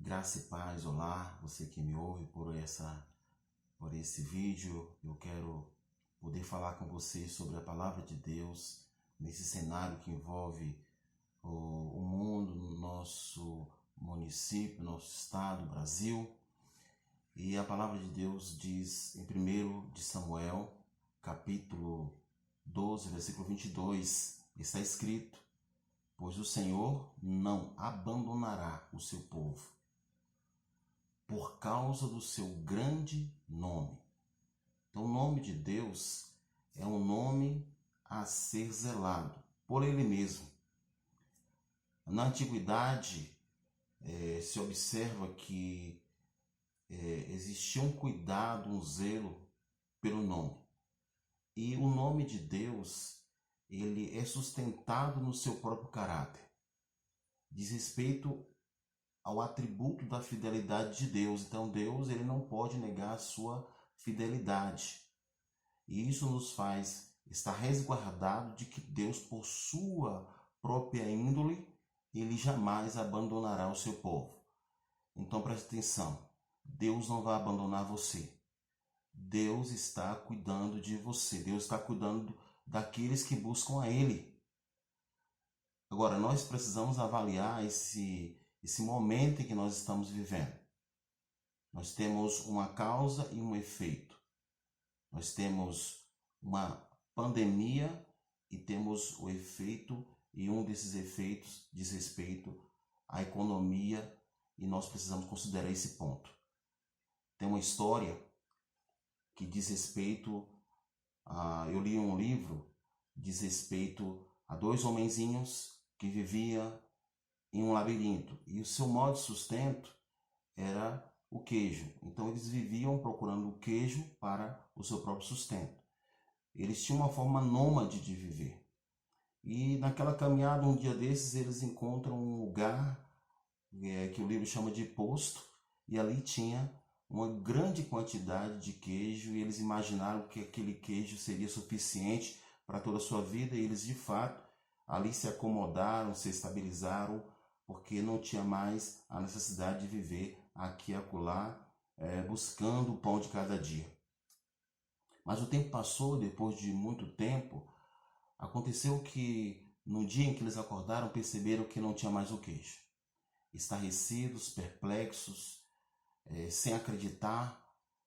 Graça e paz, olá, você que me ouve por esse vídeo. Eu quero poder falar com você sobre a palavra de Deus nesse cenário que envolve o mundo, nosso município, nosso estado, Brasil. E a palavra de Deus diz em 1 de Samuel, capítulo 12, versículo 22, está escrito: pois o Senhor não abandonará o seu povo por causa do seu grande nome. Então, o nome de Deus é um nome a ser zelado por Ele mesmo. Na antiguidade, se observa que existia um cuidado, um zelo pelo nome. E o nome de Deus, ele é sustentado no seu próprio caráter. Diz respeito ao atributo da fidelidade de Deus. Então Deus, ele não pode negar a sua fidelidade. E isso nos faz estar resguardado de que Deus, por sua própria índole, ele jamais abandonará o seu povo. Então preste atenção, Deus não vai abandonar você. Deus está cuidando de você. Deus está cuidando daqueles que buscam a Ele. Agora, nós precisamos avaliar esse momento em que nós estamos vivendo. Nós temos uma causa e um efeito. Nós temos uma pandemia e temos o efeito, e um desses efeitos diz respeito à economia, e nós precisamos considerar esse ponto. Tem uma história que diz respeito eu li um livro, diz respeito a dois homenzinhos que viviam em um labirinto, e o seu modo de sustento era o queijo. Então eles viviam procurando o queijo para o seu próprio sustento. Eles tinham uma forma nômade de viver. E naquela caminhada, um dia desses, eles encontram um lugar que o livro chama de posto, e ali tinha uma grande quantidade de queijo, e eles imaginaram que aquele queijo seria suficiente para toda a sua vida, e eles de fato ali se acomodaram, se estabilizaram, porque não tinha mais a necessidade de viver aqui e acolá, buscando o pão de cada dia. Mas o tempo passou. Depois de muito tempo, aconteceu que no dia em que eles acordaram, perceberam que não tinha mais o queijo. Estarrecidos, perplexos, sem acreditar,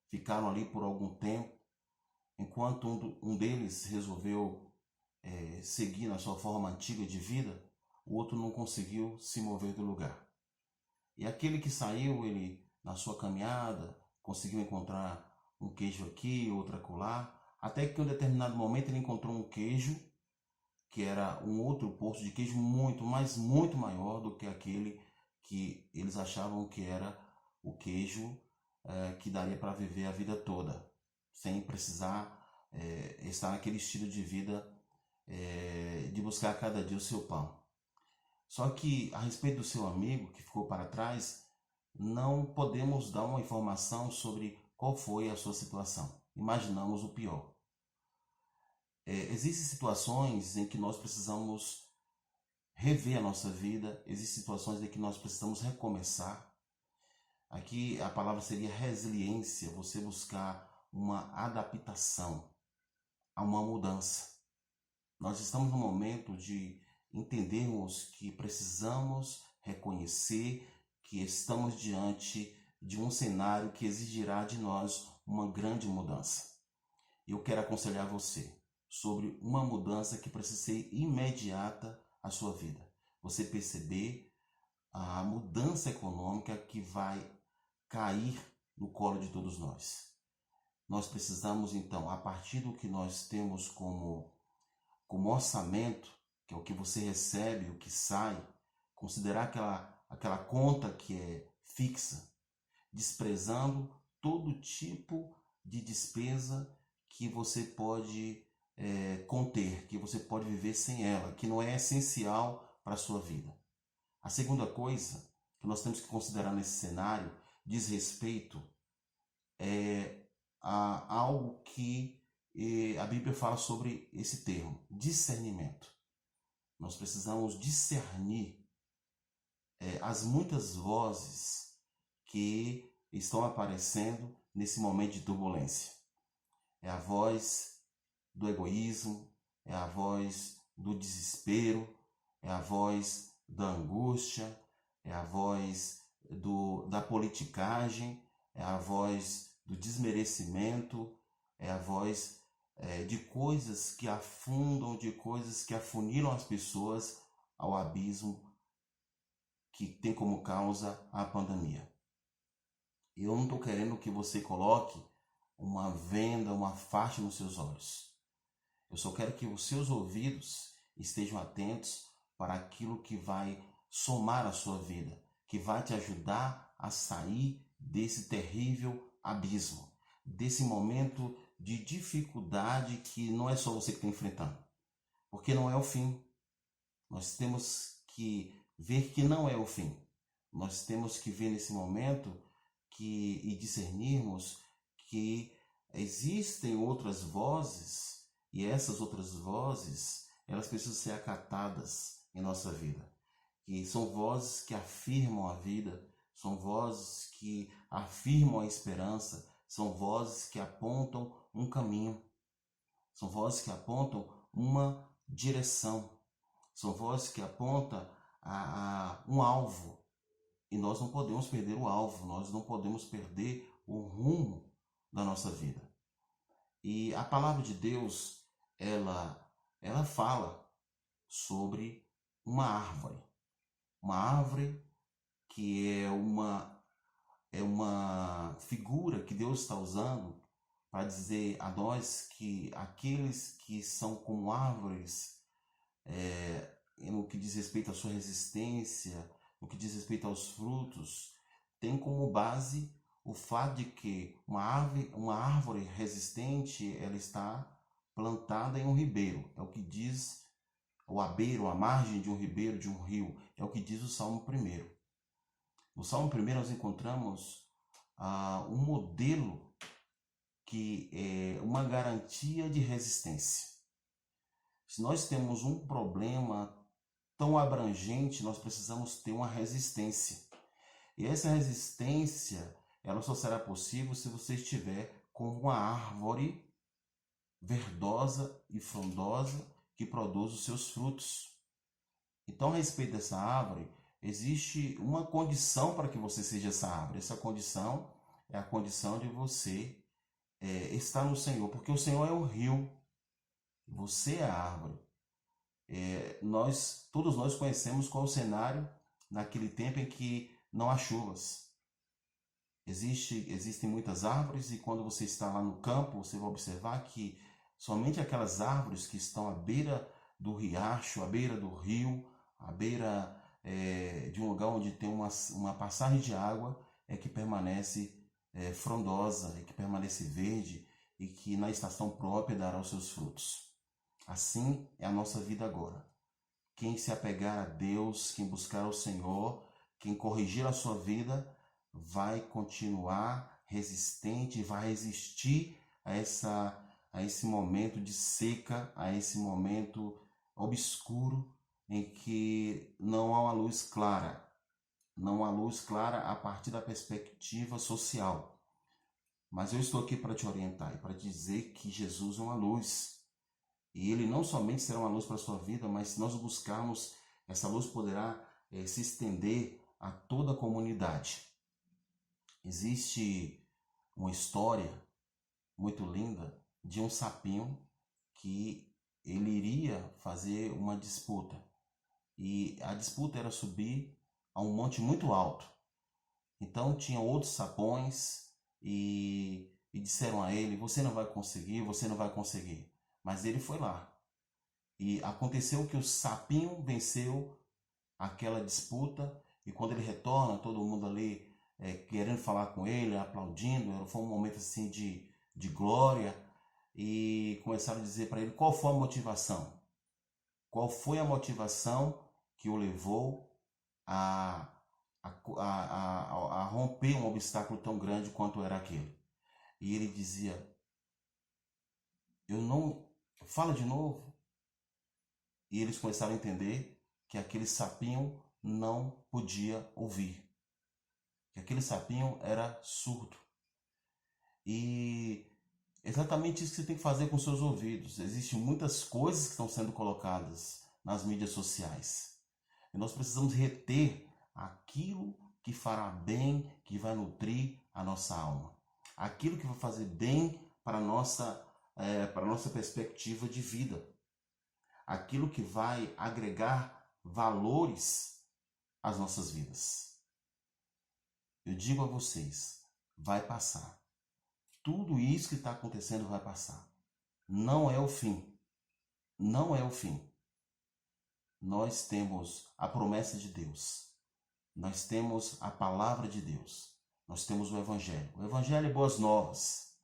ficaram ali por algum tempo, enquanto um deles resolveu seguir na sua forma antiga de vida, o outro não conseguiu se mover do lugar. E aquele que saiu, ele na sua caminhada conseguiu encontrar um queijo aqui, outro acolá, até que em um determinado momento ele encontrou um queijo que era um outro poço de queijo muito maior do que aquele que eles achavam que era o queijo que daria para viver a vida toda, sem precisar estar naquele estilo de vida de buscar a cada dia o seu pão. Só que a respeito do seu amigo que ficou para trás, não podemos dar uma informação sobre qual foi a sua situação. Imaginamos o pior. Existem situações em que nós precisamos rever a nossa vida, existem situações em que nós precisamos recomeçar. Aqui a palavra seria resiliência, você buscar uma adaptação a uma mudança. Nós estamos no momento de entendermos que precisamos reconhecer que estamos diante de um cenário que exigirá de nós uma grande mudança. Eu quero aconselhar você sobre uma mudança que precisa ser imediata à sua vida. Você perceber a mudança econômica que vai cair no colo de todos nós. Nós precisamos, então, a partir do que nós temos como orçamento, que é o que você recebe, o que sai, considerar aquela conta que é fixa, desprezando todo tipo de despesa que você pode conter, que você pode viver sem ela, que não é essencial para a sua vida. A segunda coisa que nós temos que considerar nesse cenário diz respeito a algo que a Bíblia fala sobre esse termo, discernimento. Nós precisamos discernir as muitas vozes que estão aparecendo nesse momento de turbulência. É a voz do egoísmo, é a voz do desespero, é a voz da angústia, é a voz da politicagem, é a voz do desmerecimento, é a voz de coisas que afundam, de coisas que afunilam as pessoas ao abismo que tem como causa a pandemia. Eu não estou querendo que você coloque uma venda, uma faixa nos seus olhos. Eu só quero que os seus ouvidos estejam atentos para aquilo que vai somar a sua vida, que vai te ajudar a sair desse terrível abismo, desse momento de dificuldade que não é só você que está enfrentando, porque não é o fim. Nós temos que ver que não é o fim. Nós temos que ver nesse momento e discernirmos que existem outras vozes, e essas outras vozes, elas precisam ser acatadas em nossa vida. Que são vozes que afirmam a vida, são vozes que afirmam a esperança, são vozes que apontam um caminho, são vozes que apontam uma direção, são vozes que apontam um alvo. E nós não podemos perder o alvo, nós não podemos perder o rumo da nossa vida. E a palavra de Deus, ela fala sobre uma árvore que é uma figura que Deus está usando para dizer a nós que aqueles que são como árvores, no que diz respeito à sua resistência, no que diz respeito aos frutos, tem como base o fato de que uma árvore resistente, ela está plantada em um ribeiro. É o que diz o abeiro, a margem de um ribeiro, de um rio. É o que diz o Salmo 1. No Salmo 1 nós encontramos um modelo que é uma garantia de resistência. Se nós temos um problema tão abrangente, nós precisamos ter uma resistência. E essa resistência, ela só será possível se você estiver com uma árvore verdosa e frondosa que produz os seus frutos. Então, a respeito dessa árvore, existe uma condição para que você seja essa árvore. Essa condição é a condição de você estar no Senhor, porque o Senhor é o rio, você é a árvore. Todos nós conhecemos qual é o cenário naquele tempo em que não há chuvas. Existem muitas árvores e quando você está lá no campo, você vai observar que somente aquelas árvores que estão à beira do riacho, à beira do rio, à beira de um lugar onde tem uma passagem de água, é que permanece frondosa, é que permanece verde e que na estação própria dará os seus frutos. Assim é a nossa vida agora. Quem se apegar a Deus, quem buscar o Senhor, quem corrigir a sua vida, vai continuar resistente, vai resistir a esse momento de seca, a esse momento obscuro em que não há uma luz clara. Não há luz clara a partir da perspectiva social. Mas eu estou aqui para te orientar e para te dizer que Jesus é uma luz. E ele não somente será uma luz para a sua vida, mas se nós buscarmos, essa luz poderá se estender a toda a comunidade. Existe uma história muito linda de um sapinho que ele iria fazer uma disputa. E a disputa era subir a um monte muito alto. Então tinha outros sapões e disseram a ele, você não vai conseguir, você não vai conseguir. Mas ele foi lá. E aconteceu que o sapinho venceu aquela disputa. E quando ele retorna, todo mundo ali querendo falar com ele, aplaudindo. Foi um momento assim de glória. E começaram a dizer para ele qual foi a motivação. Qual foi a motivação que o levou a romper um obstáculo tão grande quanto era aquele. E ele dizia, fala de novo. E eles começaram a entender que aquele sapinho não podia ouvir. que aquele sapinho era surdo. E exatamente isso que você tem que fazer com seus ouvidos. Existem muitas coisas que estão sendo colocadas nas mídias sociais. E nós precisamos reter aquilo que fará bem, que vai nutrir a nossa alma. Aquilo que vai fazer bem para a nossa perspectiva de vida. Aquilo que vai agregar valores às nossas vidas. Eu digo a vocês, vai passar. Tudo isso que está acontecendo vai passar. Não é o fim. Não é o fim. Nós temos a promessa de Deus. Nós temos a palavra de Deus. Nós temos o Evangelho. O Evangelho é boas novas.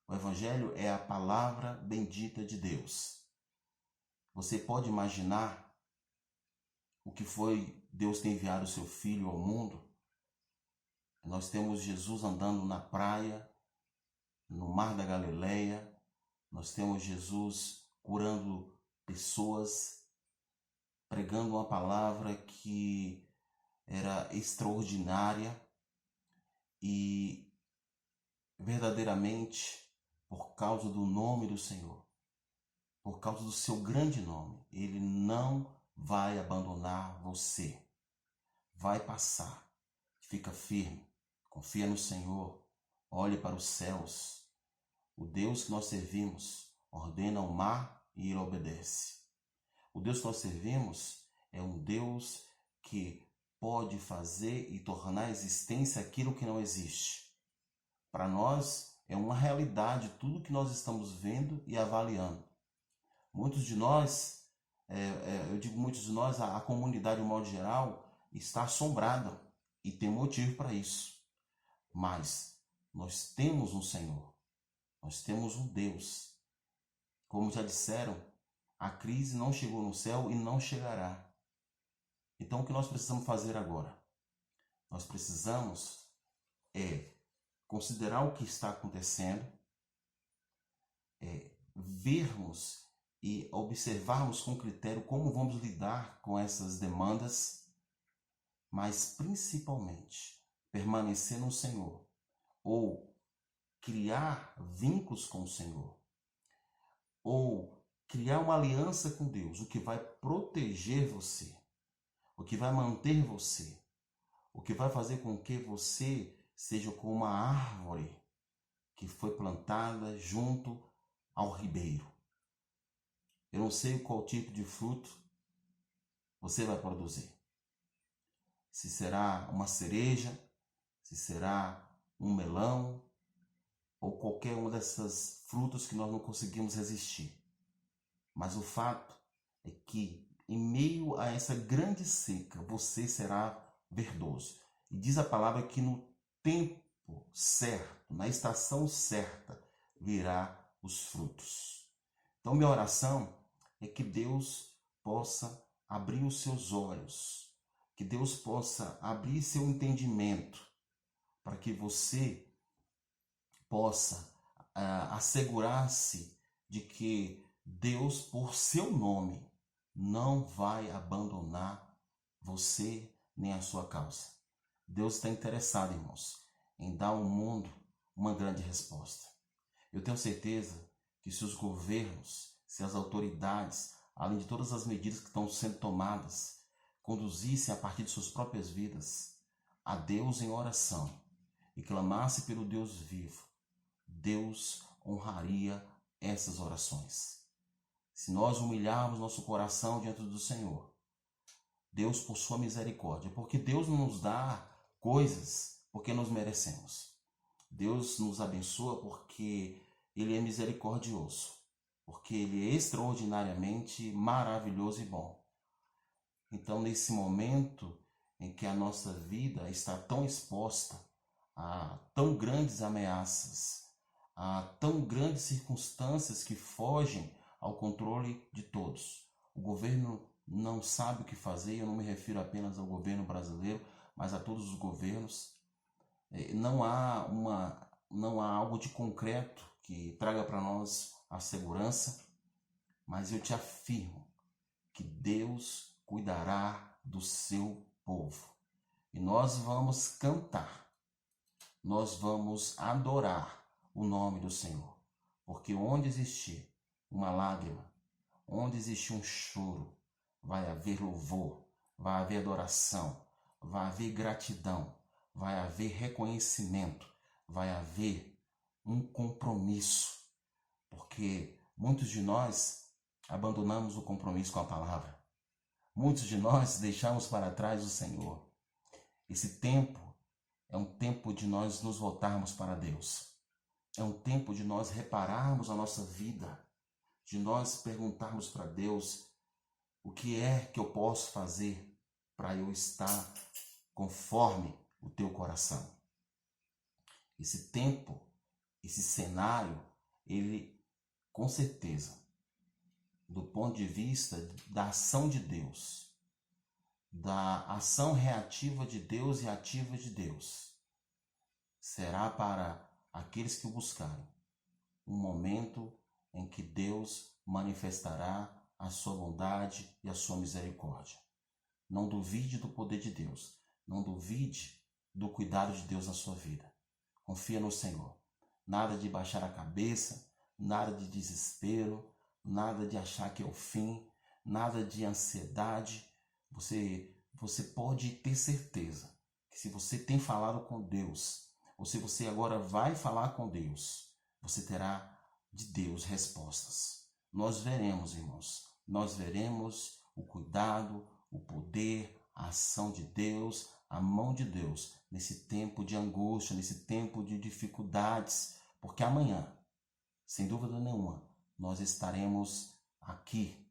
O Evangelho é a palavra bendita de Deus. Você pode imaginar o que foi Deus ter enviado o seu Filho ao mundo? Nós temos Jesus andando na praia, no Mar da Galileia. Nós temos Jesus curando pessoas, pregando uma palavra que era extraordinária e verdadeiramente, por causa do nome do Senhor, por causa do seu grande nome, Ele não vai abandonar você. Vai passar. Fica firme. Confia no Senhor. Olhe para os céus. O Deus que nós servimos ordena o mar e ele obedece. O Deus que nós servimos é um Deus que pode fazer e tornar a existência aquilo que não existe. Para nós é uma realidade tudo que nós estamos vendo e avaliando. Muitos de nós, eu digo muitos de nós, a comunidade, de modo geral, está assombrada e tem motivo para isso. Mas nós temos um Senhor, nós temos um Deus. Como já disseram, a crise não chegou no céu e não chegará. Então o que nós precisamos fazer agora? Nós precisamos considerar o que está acontecendo, vermos e observarmos com critério como vamos lidar com essas demandas, mas principalmente permanecer no Senhor ou criar vínculos com o Senhor ou criar uma aliança com Deus, o que vai proteger você, o que vai manter você, o que vai fazer com que você seja como uma árvore que foi plantada junto ao ribeiro. Eu não sei qual tipo de fruto você vai produzir. Se será uma cereja, se será um melão, ou qualquer uma dessas frutas que nós não conseguimos resistir. Mas o fato é que, em meio a essa grande seca, você será verdoso. E diz a palavra que no tempo certo, na estação certa, virá os frutos. Então, minha oração é que Deus possa abrir os seus olhos, que Deus possa abrir seu entendimento, para que você possa assegurar-se de que Deus, por seu nome, não vai abandonar você nem a sua causa. Deus está interessado, irmãos, em dar ao mundo uma grande resposta. Eu tenho certeza que se os governos, se as autoridades, além de todas as medidas que estão sendo tomadas, conduzissem a partir de suas próprias vidas a Deus em oração e clamasse pelo Deus vivo, Deus honraria essas orações. Se nós humilharmos nosso coração diante do Senhor, Deus, por sua misericórdia, porque Deus não nos dá coisas porque nós merecemos. Deus nos abençoa porque Ele é misericordioso, porque Ele é extraordinariamente maravilhoso e bom. Então, nesse momento em que a nossa vida está tão exposta a tão grandes ameaças, a tão grandes circunstâncias que fogem ao controle de todos, o governo não sabe o que fazer. Eu não me refiro apenas ao governo brasileiro, mas a todos os governos. Não há algo de concreto que traga para nós a segurança, mas eu te afirmo que Deus cuidará do seu povo. E nós vamos cantar nós vamos adorar o nome do Senhor. Porque onde existir uma lágrima, onde existir um choro, vai haver louvor, vai haver adoração, vai haver gratidão, vai haver reconhecimento, vai haver um compromisso. Porque muitos de nós abandonamos o compromisso com a palavra. Muitos de nós deixamos para trás o Senhor. Esse tempo é um tempo de nós nos voltarmos para Deus. É um tempo de nós repararmos a nossa vida, de nós perguntarmos para Deus o que é que eu posso fazer para eu estar conforme o teu coração. Esse tempo, esse cenário, ele com certeza, do ponto de vista da ação de Deus, da ação reativa de Deus e ativa de Deus, será para aqueles que o buscarem um momento em que Deus manifestará a sua bondade e a sua misericórdia. Não duvide do poder de Deus, não duvide do cuidado de Deus na sua vida. Confia no Senhor. Nada de baixar a cabeça, nada de desespero, nada de achar que é o fim, nada de ansiedade. Você pode ter certeza que se você tem falado com Deus, ou se você agora vai falar com Deus, você terá de Deus respostas. Nós veremos, irmãos, nós veremos o cuidado, o poder, a ação de Deus, a mão de Deus nesse tempo de angústia, nesse tempo de dificuldades, porque amanhã, sem dúvida nenhuma, nós estaremos aqui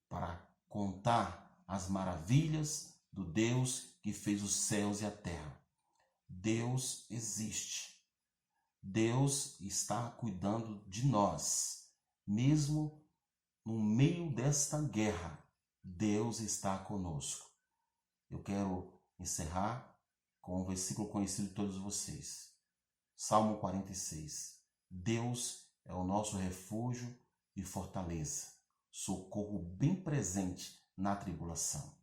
para contar as maravilhas do Deus que fez os céus e a terra. Deus existe. Deus está cuidando de nós. Mesmo no meio desta guerra, Deus está conosco. Eu quero encerrar com um versículo conhecido de todos vocês. Salmo 46. Deus é o nosso refúgio e fortaleza, socorro bem presente na tribulação.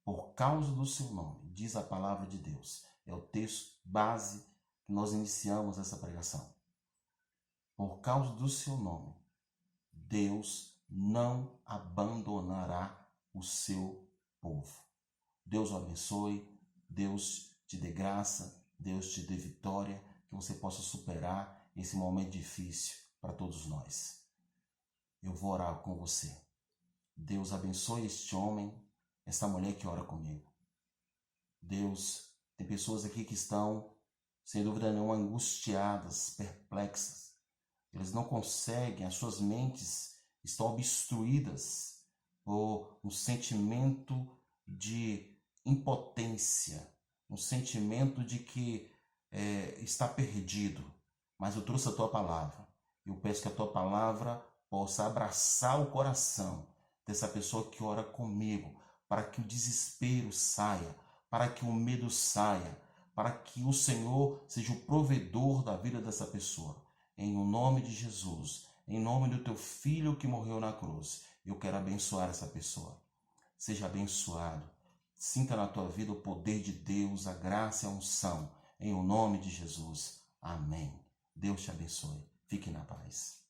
Por causa do seu nome, diz a palavra de Deus. É o texto base que nós iniciamos essa pregação. Por causa do seu nome, Deus não abandonará o seu povo. Deus o abençoe, Deus te dê graça, Deus te dê vitória, que você possa superar esse momento difícil para todos nós. Eu vou orar com você. Deus abençoe este homem, esta mulher que ora comigo. Deus, tem pessoas aqui que estão, sem dúvida nenhuma, angustiadas, perplexas. Eles não conseguem, as suas mentes estão obstruídas por um sentimento de impotência, um sentimento de que está perdido. Mas eu trouxe a tua palavra. Eu peço que a tua palavra possa abraçar o coração dessa pessoa que ora comigo, para que o desespero saia, para que o medo saia, para que o Senhor seja o provedor da vida dessa pessoa. Em o nome de Jesus, em nome do teu Filho que morreu na cruz, eu quero abençoar essa pessoa. Seja abençoado. Sinta na tua vida o poder de Deus, a graça e a unção. Em o nome de Jesus. Amém. Deus te abençoe. Fique na paz.